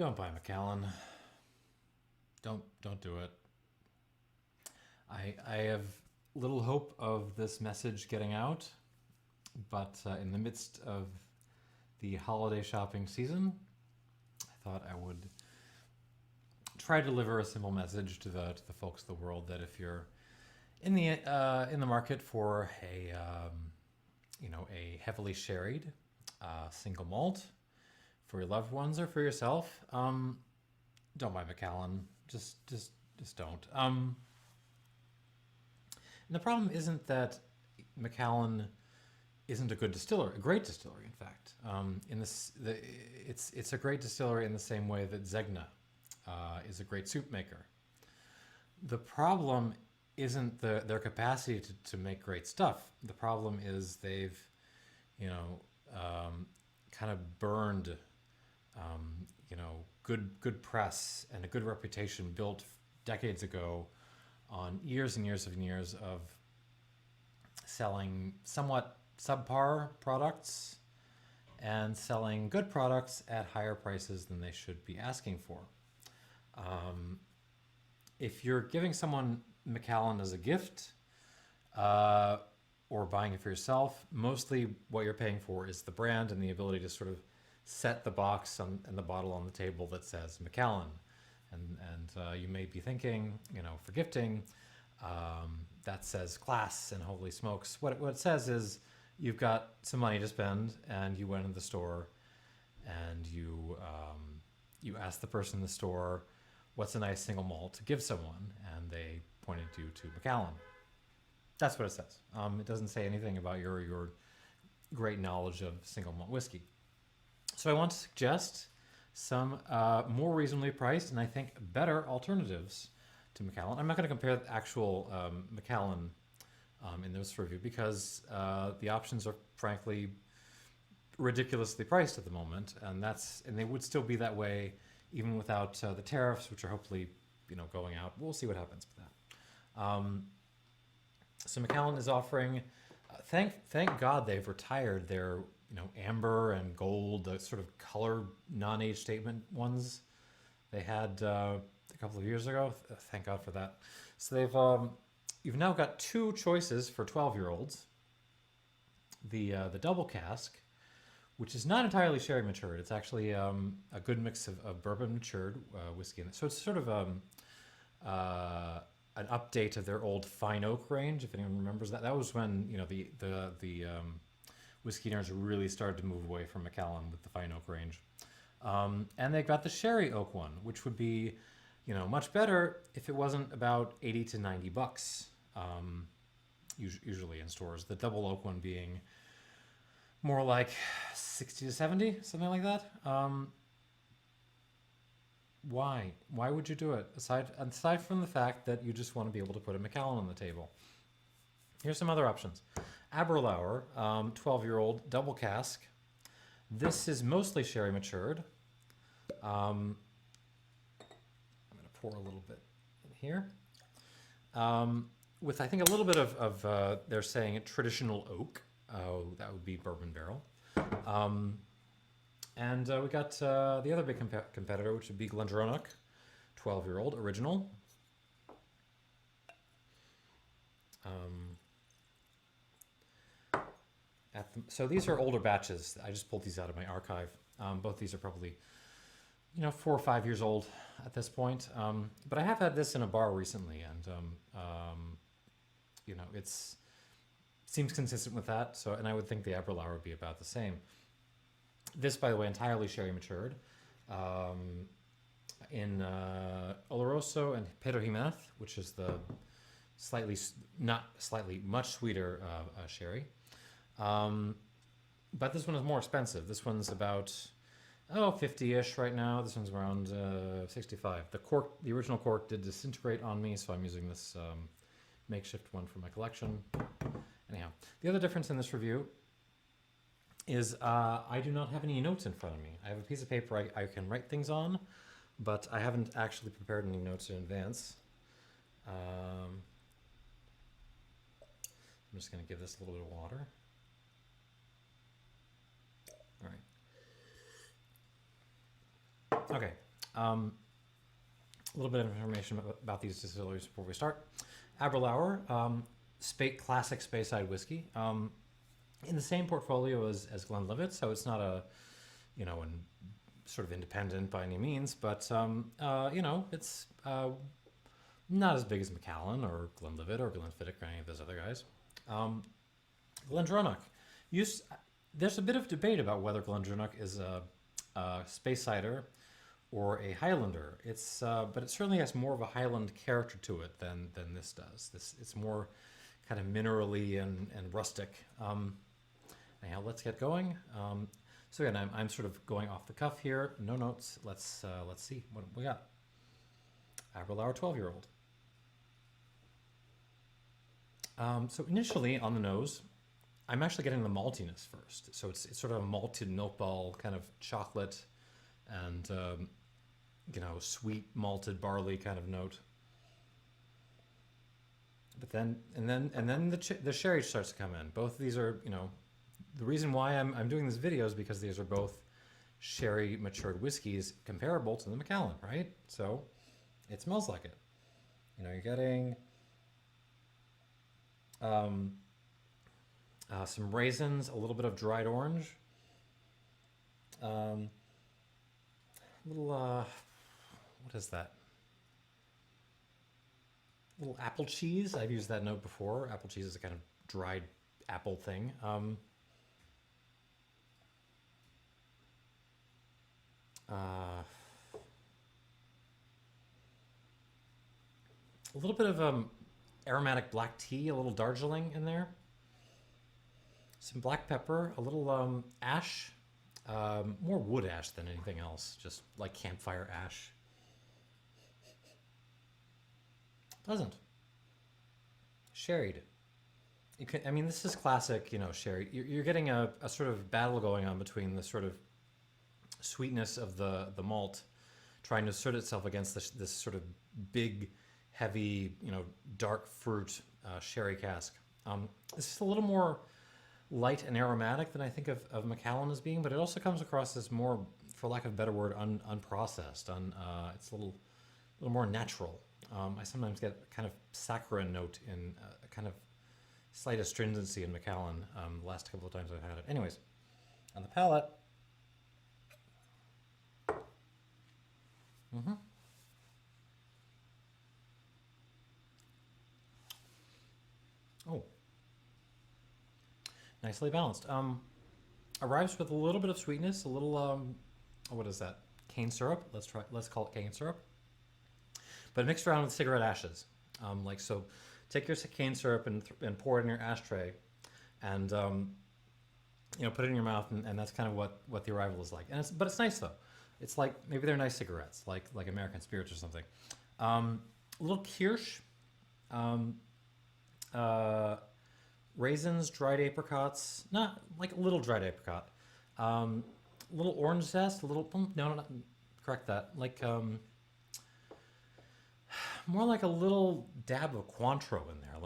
Don't buy Macallan. Don't do it. I have little hope of this message getting out, but in the midst of the holiday shopping season, I thought I would try to deliver a simple message to the folks of the world that if you're in the market for a a heavily sherried single malt for your loved ones or for yourself, don't buy Macallan. Just don't. And the problem isn't that Macallan isn't a good distiller, a great distillery, in fact. It's a great distillery in the same way that Zegna is a great soup maker. The problem isn't their capacity to make great stuff. The problem is they've, kind of burned, good press and a good reputation built decades ago on years and years and years of selling somewhat subpar products and selling good products at higher prices than they should be asking for. If you're giving someone Macallan as a gift or buying it for yourself, mostly what you're paying for is the brand and the ability to sort of set the box and the bottle on the table that says Macallan. And you may be thinking, for gifting, that says class and holy smokes. What it says is you've got some money to spend and you went in the store and you asked the person in the store, what's a nice single malt to give someone? And they pointed you to Macallan. That's what it says. It doesn't say anything about your great knowledge of single malt whiskey. So I want to suggest some more reasonably priced and I think better alternatives to Macallan. I'm not going to compare the actual Macallan in this review because the options are frankly ridiculously priced at the moment, and they would still be that way even without the tariffs, which are hopefully going out. We'll see what happens with that. So Macallan is offering. Thank God they've retired their amber and gold, the sort of color non-age statement ones they had a couple of years ago. Thank God for that. So you've now got two choices for 12-year-olds. The double cask, which is not entirely sherry matured. It's actually a good mix of bourbon matured whiskey in it. So it's sort of an update of their old fine oak range, if anyone remembers that. That was when the whiskey nerds really started to move away from Macallan with the fine oak range. And they got the sherry oak one, which would be much better if it wasn't about 80 to 90 bucks, usually in stores. The double oak one being more like 60 to 70, something like that. Why? Why would you do it? Aside from the fact that you just want to be able to put a Macallan on the table. Here's some other options. Aberlour, 12-year-old double cask. This is mostly sherry matured. I'm going to pour a little bit in here. With, I think, a little bit of they're saying traditional oak. That would be bourbon barrel. And we got the other big competitor, which would be Glendronach, 12-year-old original. So these are older batches. I just pulled these out of my archive. Both these are probably, 4 or 5 years old at this point. But I have had this in a bar recently, and it's seems consistent with that. So, and I would think the Aberlour would be about the same. This, by the way, entirely sherry matured in Oloroso and Pedro Jimenez, which is the much sweeter sherry. But this one is more expensive. This one's about 50-ish right now. This one's around 65. The original cork did disintegrate on me, so I'm using this makeshift one for my collection. Anyhow, the other difference in this review is I do not have any notes in front of me. I have a piece of paper I can write things on, but I haven't actually prepared any notes in advance. I'm just going to give this a little bit of water. All right. Okay, A little bit of information about these distilleries before we start. Aberlour, classic Speyside whiskey, in the same portfolio as Glenlivet, so it's not a, sort of independent by any means, but it's not as big as Macallan or Glenlivet or Glenfiddich or any of those other guys. Glendronach. There's a bit of debate about whether Glendronach is a Speysider or a Highlander. But it certainly has more of a Highland character to it than this does. It's more kind of minerally and rustic. Anyhow, let's get going. So again, I'm sort of going off the cuff here. No notes. Let's see what we got. Aberlour 12-year-old. So initially on the nose, I'm actually getting the maltiness first. So it's sort of a malted milk ball kind of chocolate and sweet malted barley kind of note. But then the sherry starts to come in. Both of these are, the reason why I'm doing this video is because these are both sherry matured whiskeys comparable to the Macallan, right? So it smells like it. You're getting some raisins, a little bit of dried orange, what is that? Little apple cheese. I've used that note before. Apple cheese is a kind of dried apple thing. A little bit of aromatic black tea, a little Darjeeling in there. Some black pepper, a little ash, more wood ash than anything else, just like campfire ash. Pleasant. Sherried. This is classic, sherry. You're getting a sort of battle going on between the sort of sweetness of the malt trying to assert itself against this sort of big, heavy, dark fruit sherry cask. This is a little more light and aromatic than I think of Macallan as being, but it also comes across as more, for lack of a better word, unprocessed. It's a little more natural. I sometimes get a kind of saccharine note in a kind of slight astringency in Macallan the last couple of times I've had it. Anyways, on the palate. Oh. Nicely balanced. Arrives with a little bit of sweetness, a little, what is that? Cane syrup. Let's call it cane syrup. But mixed around with cigarette ashes. So take your cane syrup and pour it in your ashtray and, put it in your mouth and that's kind of what the arrival is like. But it's nice though. It's like, maybe they're nice cigarettes, like American Spirits or something. A little kirsch, raisins, dried apricots, not like a little dried apricot, a little orange zest, no, correct that, more like a little dab of Cointreau in there,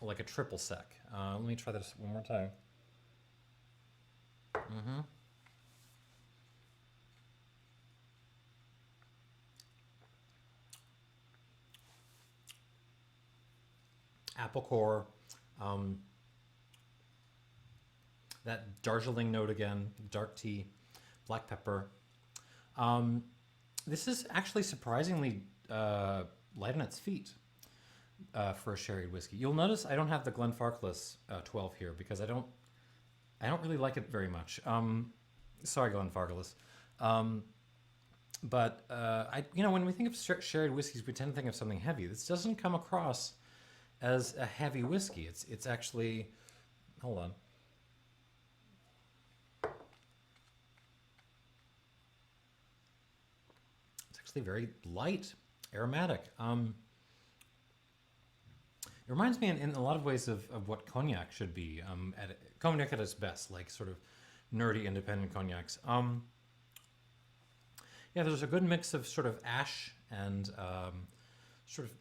like a triple sec. Let me try this one more time. Apple core, that Darjeeling note again, dark tea, black pepper. This is actually surprisingly light on its feet for a sherry whiskey. You'll notice I don't have the Glenfarclas 12 here because I don't really like it very much. Sorry, Glenfarclas. But when we think of sherry whiskeys, we tend to think of something heavy. This doesn't come across as a heavy whiskey. It's actually, hold on. It's actually very light, aromatic. It reminds me in a lot of ways of what cognac should be. Cognac at its best, like sort of nerdy independent cognacs. Yeah, there's a good mix of sort of ash and sort of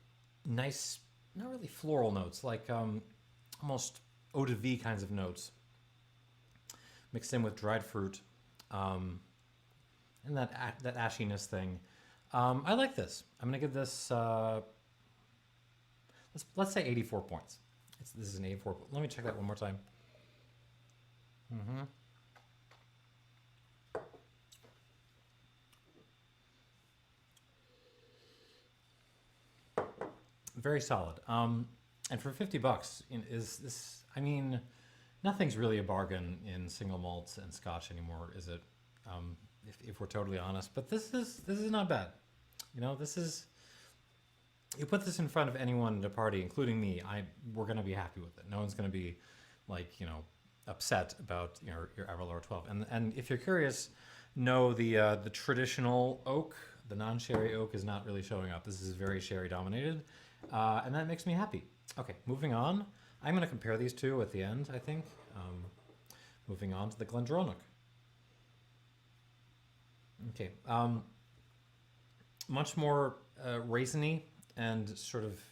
nice, not really floral notes, like almost eau de vie kinds of notes, mixed in with dried fruit and and that ashiness thing. I like this. I'm gonna give this let's say 84 points. This is an 84. Let me check that one more time. Very solid. And for 50 bucks, is this? I mean, nothing's really a bargain in single malts and Scotch anymore, is it? If we're totally honest, but this is not bad. You know, this is. You put this in front of anyone at a party, including me, we're gonna be happy with it. No one's gonna be like, you know, upset about your Aberlour 12. And if you're curious, no, the traditional oak, the non-sherry oak, is not really showing up. This is very sherry dominated, and that makes me happy. Okay, moving on. I'm gonna compare these two at the end, I think. Moving on to the Glendronach. Okay, much more raisiny and sort of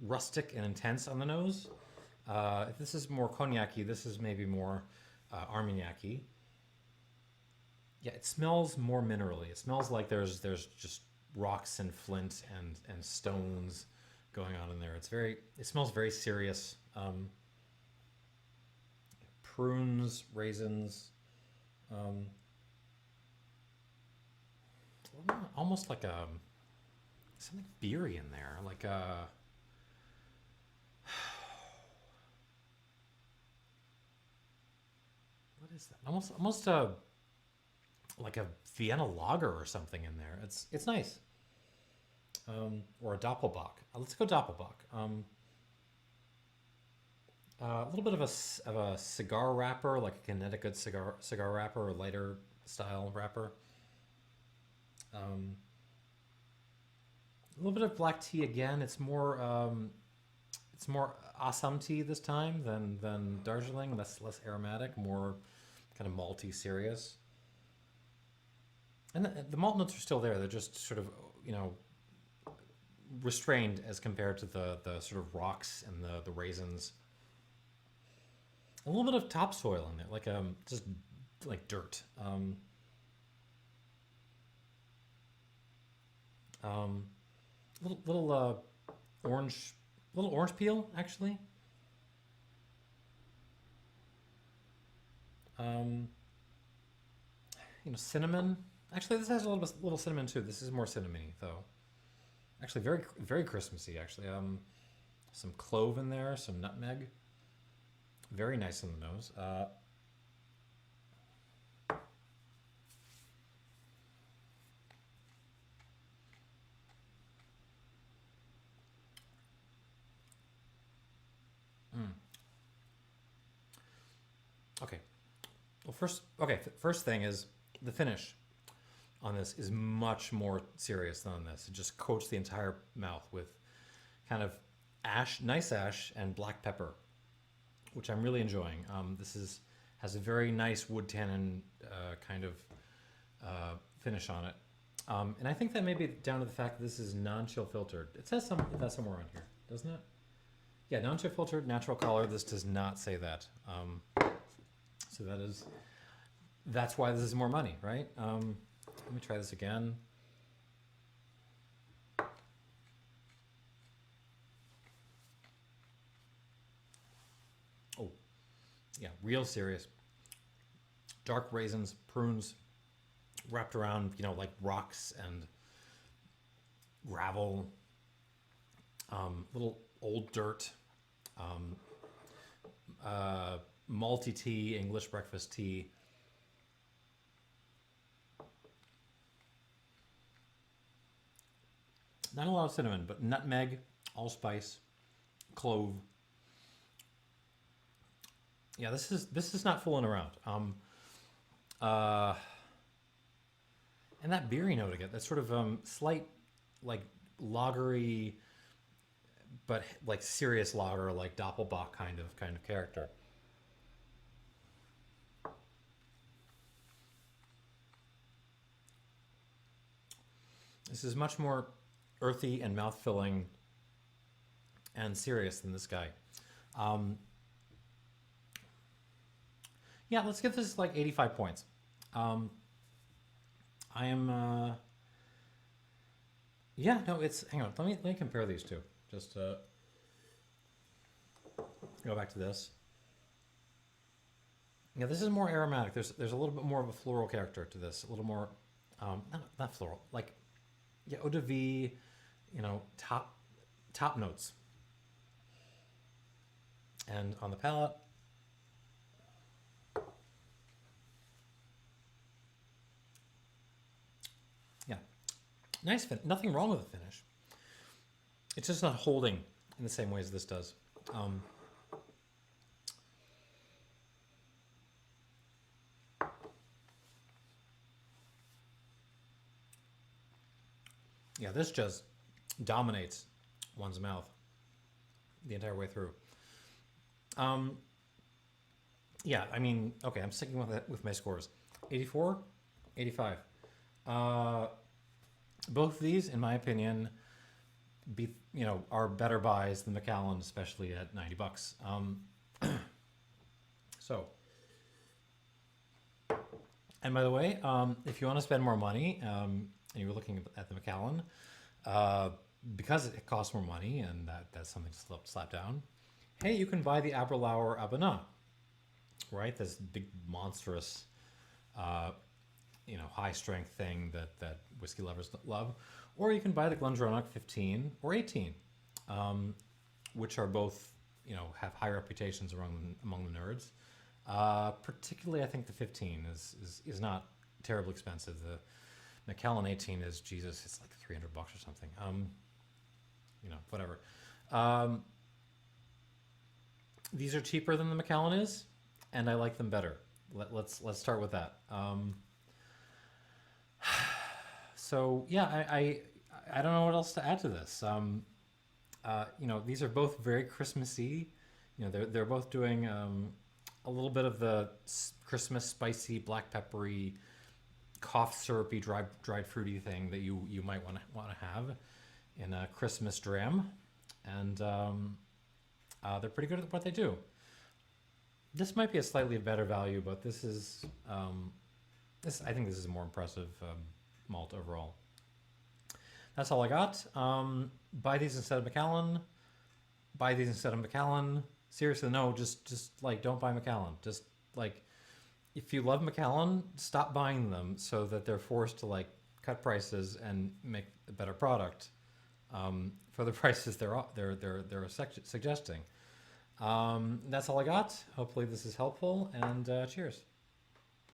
rustic and intense on the nose. If this is more cognac-y, this is maybe more Armagnac-y. Yeah, it smells more minerally. It smells like there's just rocks and flint and stones going on in there. It smells very serious. Prunes, raisins, almost like something beery in there, like what is that? Almost like a Vienna lager or something in there. It's nice. Or a Doppelbock. Let's go Doppelbock. A little bit of a cigar wrapper, like a Connecticut cigar wrapper, or lighter style wrapper. A little bit of black tea again. It's more Assam tea this time than Darjeeling. Less aromatic, more kind of malty, serious. And the malt notes are still there. They're just sort of, you know, restrained as compared to the sort of rocks and the raisins. A little bit of topsoil in there, like just like dirt. Little orange peel actually. You know, cinnamon. Actually, this has a little cinnamon too. This is more cinnamony though. Actually, very very Christmassy. Actually, some clove in there, some nutmeg. Very nice in the nose. Okay. Well, first thing is the finish on this is much more serious than on this. It just coats the entire mouth with kind of nice ash and black pepper, which I'm really enjoying. This has a very nice wood tannin kind of finish on it. And I think that may be down to the fact that this is non-chill filtered. It says that somewhere on here, doesn't it? Yeah, non-chill filtered, natural color. This does not say that. So that's why this is more money, right? Let me try this again. Oh, yeah, real serious. Dark raisins, prunes, wrapped around, you know, like rocks and gravel, little old dirt, malty tea, English breakfast tea. Not a lot of cinnamon, but nutmeg, allspice, clove. Yeah, this is not fooling around. And that beery note again, that sort of slight, like lagery, but like serious lager, like Doppelbock kind of character. This is much more earthy and mouth-filling and serious than this guy. Yeah, let's give this like 85 points. I am. Yeah, no, it's. Hang on. Let me compare these two. Just go back to this. Yeah, this is more aromatic. There's a little bit more of a floral character to this. A little more, not floral, like yeah, eau de vie, top notes. And on the palate, yeah, nice fin. Nothing wrong with the finish. It's just not holding in the same way as this does. Um, yeah, this just dominates one's mouth the entire way through. Um, yeah, I mean, okay, I'm sticking with it with my scores. 84, 85. Uh, both these, in my opinion, are better buys than Macallan, especially at $90. So, and by the way, if you want to spend more money, and you're looking at the Macallan, uh, because it costs more money, and that's something to slap down. Hey, you can buy the Aberlour Abana, right? This big monstrous, uh, high strength thing that whiskey lovers love, or you can buy the Glendronach 15 or 18, which are both have high reputations among the nerds. Particularly, I think the 15 is not terribly expensive. The Macallan 18 is Jesus. It's like $300 or something. Whatever. These are cheaper than the Macallan is, and I like them better. Let's start with that. So yeah, I don't know what else to add to this. These are both very Christmassy. They're both doing a little bit of the Christmas spicy, black peppery, cough syrupy, dried fruity thing that you might want to have in a Christmas dram, and they're pretty good at what they do. This might be a slightly better value, but this is I think this is a more impressive malt overall. That's all I got. Buy these instead of Macallan. Buy these instead of Macallan. Seriously, no, just like don't buy Macallan. Just like if you love Macallan, stop buying them so that they're forced to like cut prices and make a better product for the prices they're suggesting. That's all I got. Hopefully this is helpful, and cheers.